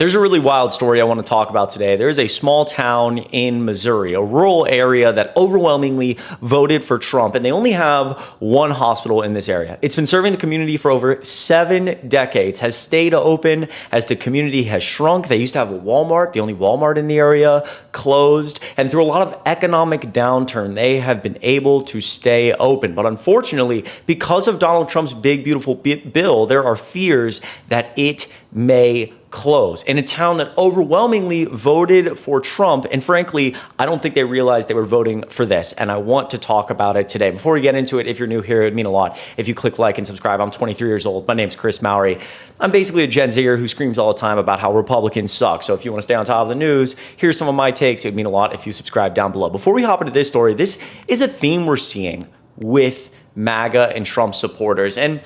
There's a really wild story I want to talk about today. There is a small town in Missouri, a rural area that overwhelmingly voted for Trump, and they only have one hospital in this area. It's been serving the community for over 7 decades, has stayed open as the community has shrunk. They used to have a Walmart, the only Walmart in the area, closed, and through a lot of economic downturn, they have been able to stay open. But unfortunately, because of Donald Trump's big, beautiful bill, there are fears that it may close in a town that overwhelmingly voted for Trump. And frankly, I don't think they realized they were voting for this. And I want to talk about it today. Before we get into it, if you're new here, it would mean a lot if you click like and subscribe. I'm 23 years old. My name's Chris Mowry. I'm basically a Gen Zer who screams all the time about how Republicans suck. So if you want to stay on top of the news, here's some of my takes. It would mean a lot if you subscribe down below. Before we hop into this story, this is a theme we're seeing with Maga and Trump supporters. And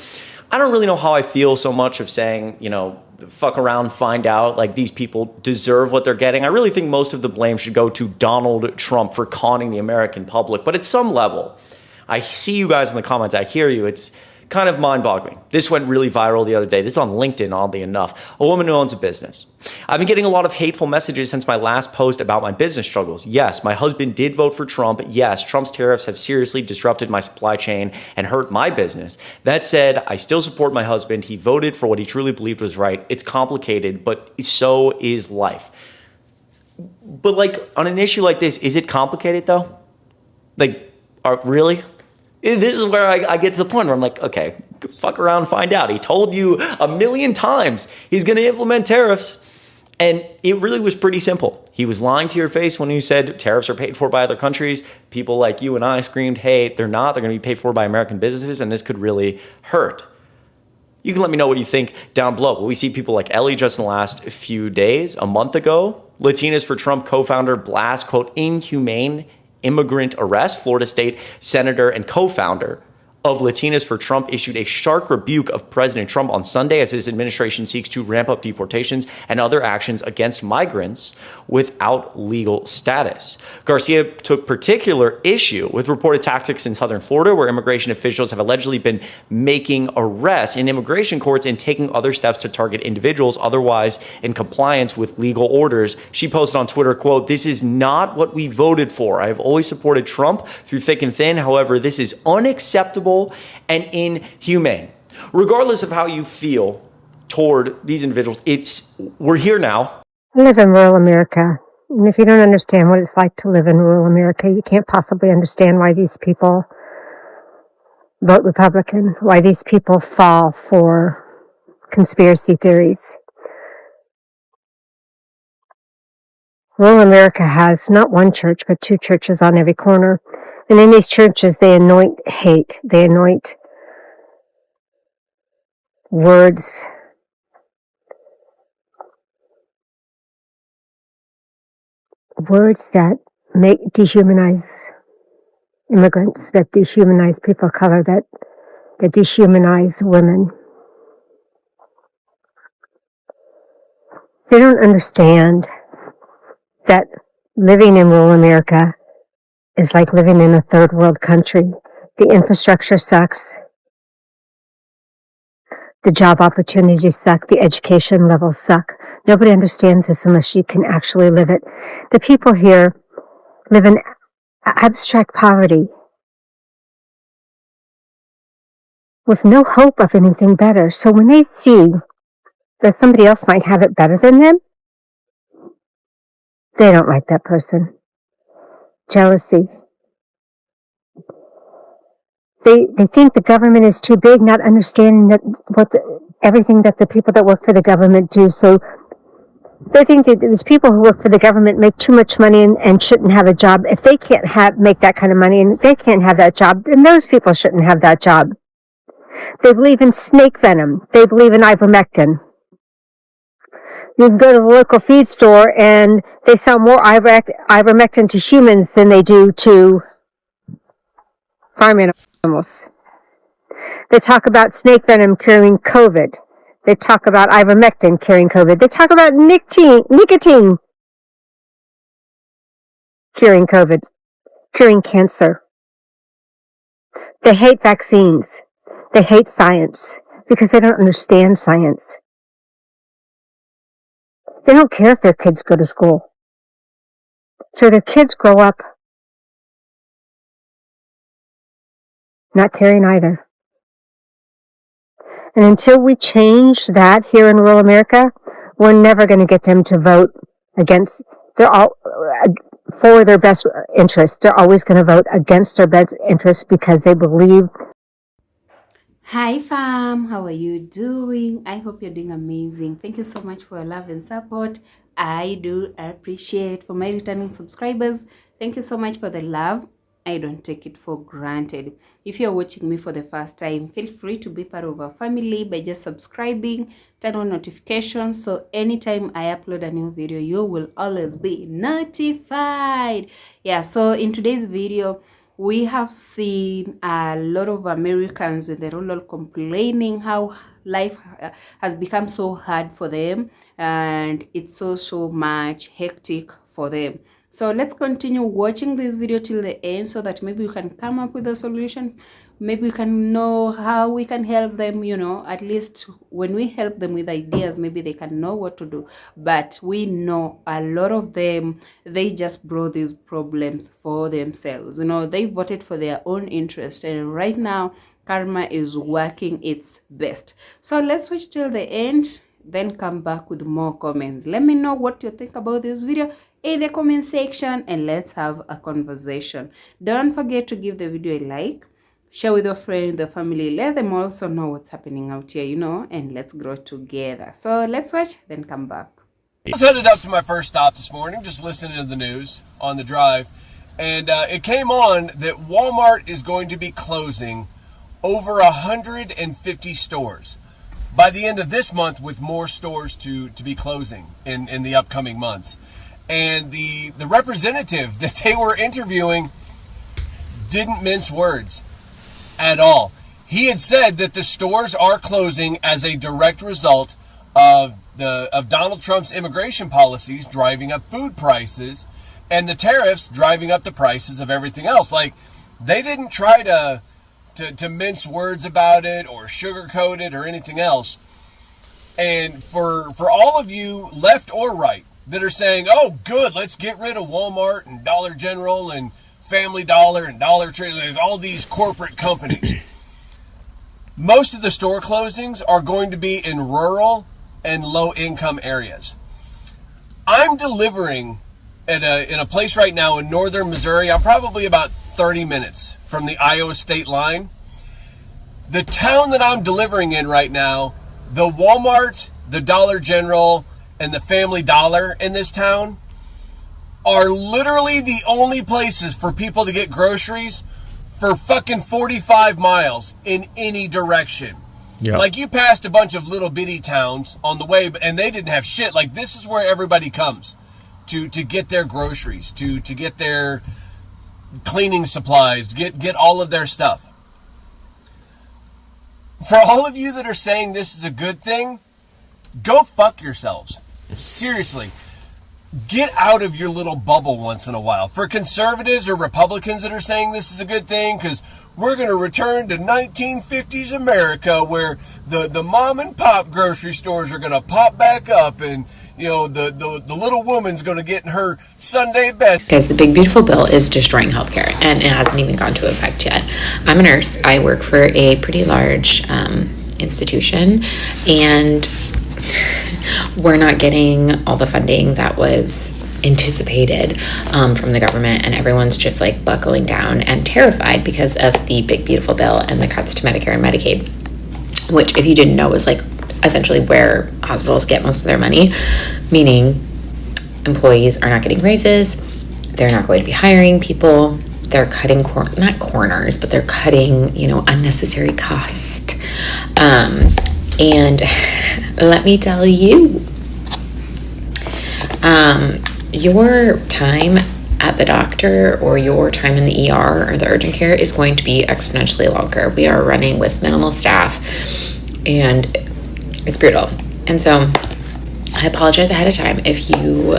I don't really know how I feel so much of saying, fuck around, find out, like these people deserve what they're getting. I really think most of the blame should go to Donald Trump for conning the American public. But at some level, I see you guys in the comments, I hear you, it's kind of mind-boggling. This went really viral the other day. This is on LinkedIn, oddly enough. A woman who owns a business. I've been getting a lot of hateful messages since my last post about my business struggles. Yes, my husband did vote for Trump. Yes, Trump's tariffs have seriously disrupted my supply chain and hurt my business. That said, I still support my husband. He voted for what he truly believed was right. It's complicated, but so is life. But like on an issue like this, is it complicated though? Really? This is where I get to the point where I'm like, okay, fuck around, find out. He told you a million times he's going to implement tariffs. And it really was pretty simple. He was lying to your face when he said tariffs are paid for by other countries. People like you and I screamed, hey, they're not. They're going to be paid for by American businesses, and this could really hurt. You can let me know what you think down below. But we see people like Ellie just in the last few days, a month ago. Latinas for Trump co-founder blast, quote, inhumane immigrant arrest. Florida State Senator and co-founder of Latinas for Trump issued a stark rebuke of President Trump on Sunday as his administration seeks to ramp up deportations and other actions against migrants without legal status. Garcia took particular issue with reported tactics in southern Florida, where immigration officials have allegedly been making arrests in immigration courts and taking other steps to target individuals otherwise in compliance with legal orders. She posted on Twitter, quote, "This is not what we voted for. I have always supported Trump through thick and thin. However, this is unacceptable and inhumane." Regardless of how you feel toward these individuals, we're here now. I live in rural America, and if you don't understand what it's like to live in rural America, you can't possibly understand why these people vote Republican, why these people fall for conspiracy theories. Rural America has not one church, but 2 churches on every corner. And in these churches, they anoint hate. They anoint words that dehumanize immigrants, that dehumanize people of color, that dehumanize women. They don't understand that living in rural America is like living in a third world country. The infrastructure sucks. The job opportunities suck. The education levels suck. Nobody understands this unless you can actually live it. The people here live in abstract poverty with no hope of anything better. So when they see that somebody else might have it better than them, they don't like that person. Jealousy. They think the government is too big, not understanding that everything that the people that work for the government do. So they think that these people who work for the government make too much money and shouldn't have a job. If they can't make that kind of money and they can't have that job, then those people shouldn't have that job. They believe in snake venom. They believe in ivermectin. You can go to the local feed store and they sell more ivermectin to humans than they do to farm animals. They talk about snake venom curing COVID. They talk about ivermectin curing COVID. They talk about nicotine curing COVID, curing cancer. They hate vaccines. They hate science because they don't understand science. They don't care if their kids go to school. So their kids grow up not caring either. And until we change that here in rural America, we're never going to get them to vote against, they're all for their best interest. They're always going to vote against their best interest because they believe. Hi fam, how are you doing? I hope you're doing amazing. Thank you so much for your love and support. I do appreciate. For my returning subscribers, thank you so much for the love. I don't take it for granted. If you're watching me for the first time, feel free to be part of our family by just subscribing, turn on notifications, so anytime I upload a new video, you will always be notified. Yeah, so in today's video, we have seen a lot of Americans in the rural complaining how life has become so hard for them, and it's so much hectic for them. So let's continue watching this video till the end so that maybe we can come up with a solution. Maybe we can know how we can help them, you know, at least when we help them with ideas, maybe they can know what to do. But we know a lot of them, they just brought these problems for themselves. You know, they voted for their own interest, and right now karma is working its best. So let's watch till the end, then come back with more comments. Let me know what you think about this video in the comment section, and let's have a conversation. Don't forget to give the video a like, share with your friends, the family, let them also know what's happening out here, you know, and let's grow together. So let's watch, then come back. I was headed up to my first stop this morning, just listening to the news on the drive, and it came on that Walmart is going to be closing over 150 stores by the end of this month, with more stores to be closing in the upcoming months. And the representative that they were interviewing didn't mince words at all. He had said that the stores are closing as a direct result of Donald Trump's immigration policies driving up food prices and the tariffs driving up the prices of everything else. Like, they didn't try to mince words about it or sugarcoat it or anything else. And for all of you, left or right, that are saying, oh, good, let's get rid of Walmart and Dollar General and Family Dollar and Dollar Tree, like all these corporate companies. Most of the store closings are going to be in rural and low-income areas. I'm delivering in a place right now in northern Missouri. I'm probably about 30 minutes from the Iowa state line. The town that I'm delivering in right now, the Walmart, the Dollar General, and the Family Dollar in this town are literally the only places for people to get groceries for fucking 45 miles in any direction. Yeah. Like, you passed a bunch of little bitty towns on the way, and they didn't have shit. Like, this is where everybody comes to get their groceries, to get their cleaning supplies, get all of their stuff. For all of you that are saying this is a good thing, go fuck yourselves. Seriously. Get out of your little bubble once in a while. For conservatives or Republicans that are saying this is a good thing because we're going to return to 1950s America where the mom and pop grocery stores are going to pop back up, and you know the little woman's going to get in her Sunday best. Guys, the big beautiful bill is destroying healthcare, and it hasn't even gone to effect yet. I'm a nurse. I work for a pretty large institution, and we're not getting all the funding that was anticipated from the government, and everyone's just like buckling down and terrified because of the big beautiful bill and the cuts to Medicare and Medicaid, which, if you didn't know, was like essentially where hospitals get most of their money, meaning employees are not getting raises, they're not going to be hiring people, they're cutting not corners, but they're cutting, you know, unnecessary cost. And let me tell you, your time at the doctor or your time in the ER or the urgent care is going to be exponentially longer. We are running with minimal staff, and it's brutal. And so I apologize ahead of time if you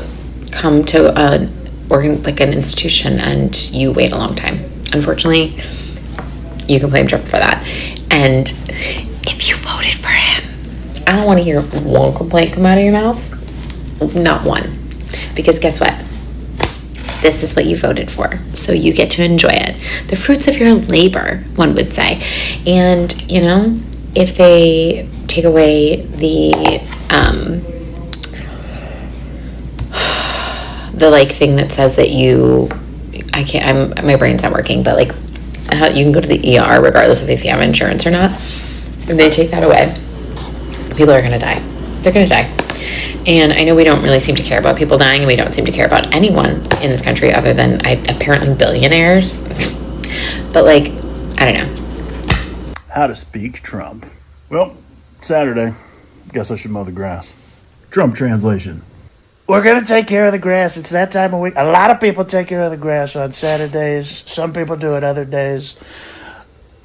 come to an institution and you wait a long time. Unfortunately, you can blame Trump for that. And if you voted for him, I don't want to hear one complaint come out of your mouth Not one. Because guess what? This is what you voted for, so you get to enjoy it. The fruits of your labor, one would say. And, you know, if they take away the like thing that says that my brain's not working, but like how you can go to the ER regardless of if you have insurance or not. If they take that away, people are gonna die. They're gonna die. And I know we don't really seem to care about people dying, and we don't seem to care about anyone in this country other than apparently billionaires. But like, I don't know. How to speak Trump. Well, Saturday. Guess I should mow the grass. Trump translation. We're going to take care of the grass. It's that time of week. A lot of people take care of the grass on Saturdays. Some people do it other days.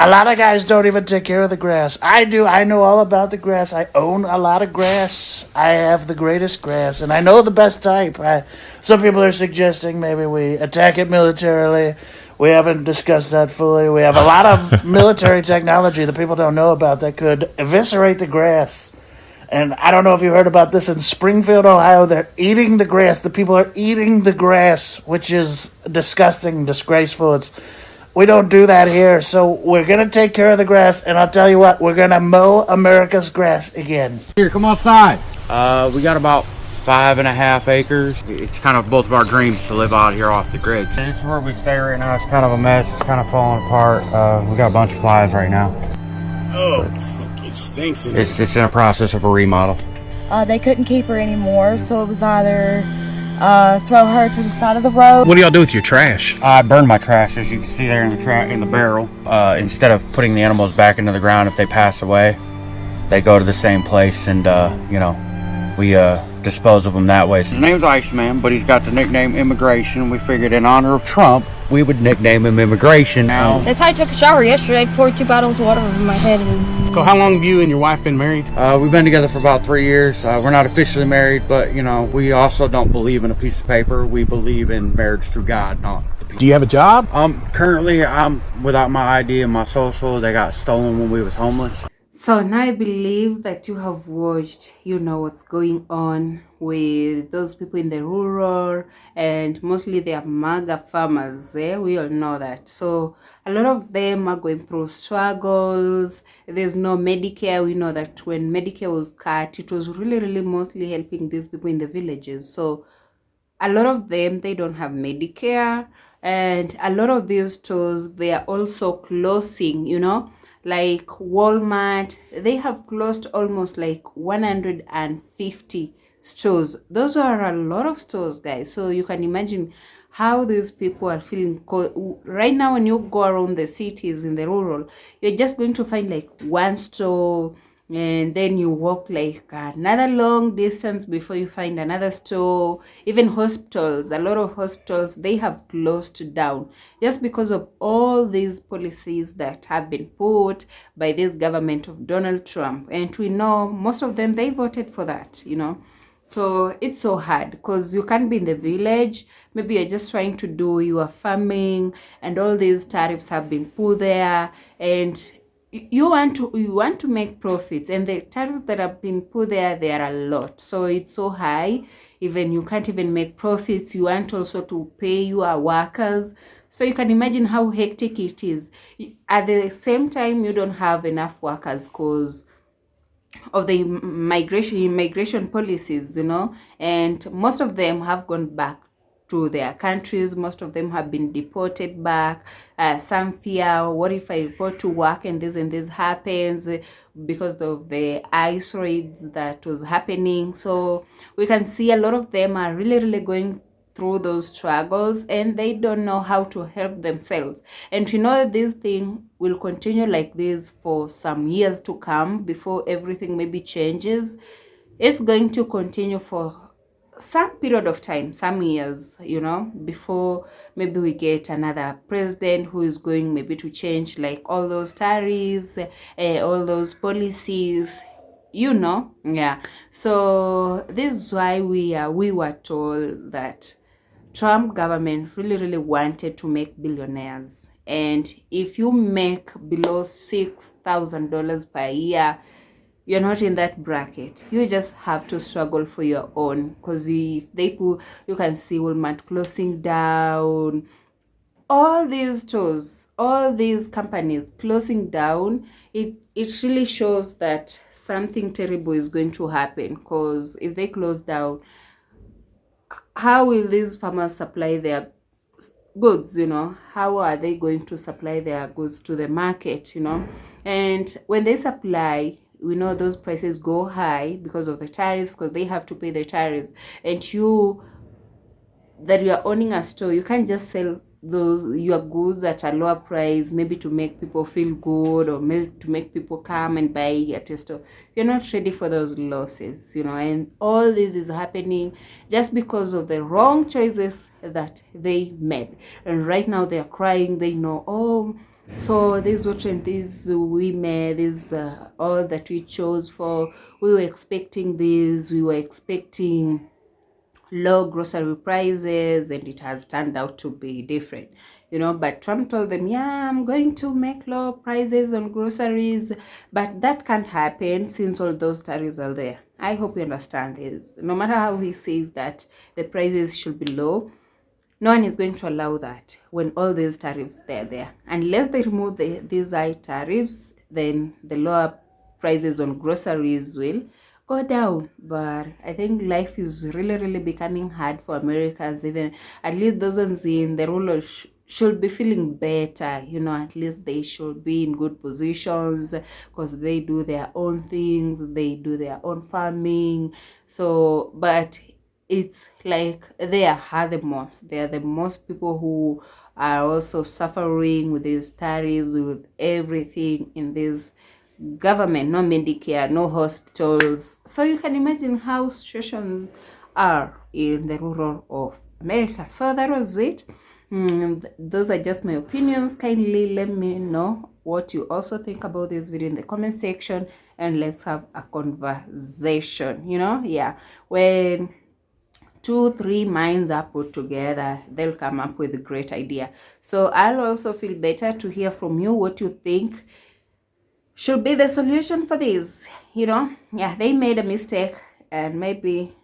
A lot of guys don't even take care of the grass. I do. I know all about the grass. I own a lot of grass. I have the greatest grass, and I know the best type. Some people are suggesting maybe we attack it militarily. We haven't discussed that fully. We have a lot of military technology that people don't know about that could eviscerate the grass. And I don't know if you heard about this in Springfield, Ohio. They're eating the grass. The people are eating the grass, which is disgusting, disgraceful. We don't do that here. So we're going to take care of the grass. And I'll tell you what, we're going to mow America's grass again. Here, come outside. We got about 5.5 acres. It's kind of both of our dreams to live out here off the grid. This is where we stay right now. It's kind of a mess. It's kind of falling apart. We got a bunch of flies right now. Oh, it stinks in here. It's just in a process of a remodel. They couldn't keep her anymore, so it was either throw her to the side of the road. What do y'all do with your trash? I burned my trash, as you can see there in the barrel. Instead of putting the animals back into the ground if they pass away, they go to the same place, and we dispose of them that way. His name's Iceman, but he's got the nickname Immigration. We figured in honor of Trump, we would nickname him Immigration. Now, That's how I took a shower yesterday. Poured 2 bottles of water over my head. So how long have you and your wife been married? we've been together for about 3 years. We're not officially married, but we also don't believe in a piece of paper. We believe in marriage through God, not the piece. Do you have a job? Currently, I'm without my ID and my social. They got stolen when we was homeless. So now I believe that you have watched, what's going on with those people in the rural, and mostly they are Maga farmers. We all know that. So a lot of them are going through struggles. There's no Medicare. We know that when Medicare was cut, it was really, really mostly helping these people in the villages. So a lot of them, they don't have Medicare. And a lot of these stores, they are also closing, like Walmart. They have closed almost like 150 stores. Those are a lot of stores, guys. So you can imagine how these people are feeling. Right now, when you go around the cities in the rural, you're just going to find like one store, and then you walk like another long distance before you find another store. Even hospitals, a lot of hospitals, they have closed down just because of all these policies that have been put by this government of Donald Trump. And we know most of them, they voted for that, So it's so hard because you can't be in the village. Maybe you're just trying to do your farming, and all these tariffs have been put there, and you want to make profits, and the tariffs that have been put there, they are a lot. So it's so high, even you can't even make profits. You want also to pay your workers. So you can imagine how hectic it is. At the same time, you don't have enough workers because of the immigration policies, and most of them have gone back to their countries. Most of them have been deported back. Some fear, what if I report to work and this happens, because of the ICE raids that was happening. So we can see a lot of them are really, really going through those struggles, and they don't know how to help themselves. And we know that this thing will continue like this for some years to come before everything maybe changes. It's going to continue for some period of time, some years, before maybe we get another president who is going maybe to change like all those tariffs, all those policies, yeah. So this is why we were told that Trump government really, really wanted to make billionaires. And if you make below $6,000 per year, you're not in that bracket. You just have to struggle for your own, because if they put, you can see Walmart closing down, all these stores, all these companies closing down. It really shows that something terrible is going to happen, because if they close down, how will these farmers supply their goods? How are they going to supply their goods to the market? And when they supply, we know those prices go high because of the tariffs, because they have to pay the tariffs. And you that you are owning a store, you can't just sell those your goods at a lower price, maybe to make people feel good, or maybe to make people come and buy at your store. You're not ready for those losses, and all this is happening just because of the wrong choices that they made. And right now they are crying. They know, oh, so this what and this we made, this all that we chose for. We were expecting this, we were expecting low grocery prices, and it has turned out to be different. But Trump told them, yeah, I'm going to make low prices on groceries, but that can't happen since all those tariffs are there. I hope you understand this. No matter how he says that the prices should be low, no one is going to allow that when all these tariffs are there. Unless they remove these high tariffs, then the lower prices on groceries will go down. But I think life is really, really becoming hard for Americans. Even at least those ones in the ruler should be feeling better. At least they should be in good positions, because they do their own things, they do their own farming. So, but it's like they are the most. They are the most people who are also suffering with these tariffs, with everything in this government. No Medicare, no hospitals. So you can imagine how situations are in the rural of America. So that was it. Those are just my opinions. Kindly let me know what you also think about this video in the comment section, and let's have a conversation. Yeah, when 2-3 minds are put together, they'll come up with a great idea. So I'll also feel better to hear from you what you think should be the solution for this. Yeah, they made a mistake, and maybe,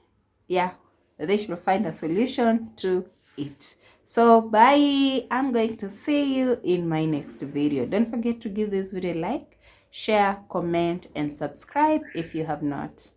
yeah, they should find a solution to it. So bye. I'm going to see you in my next video. Don't forget to give this video a like, share, comment, and subscribe if you have not.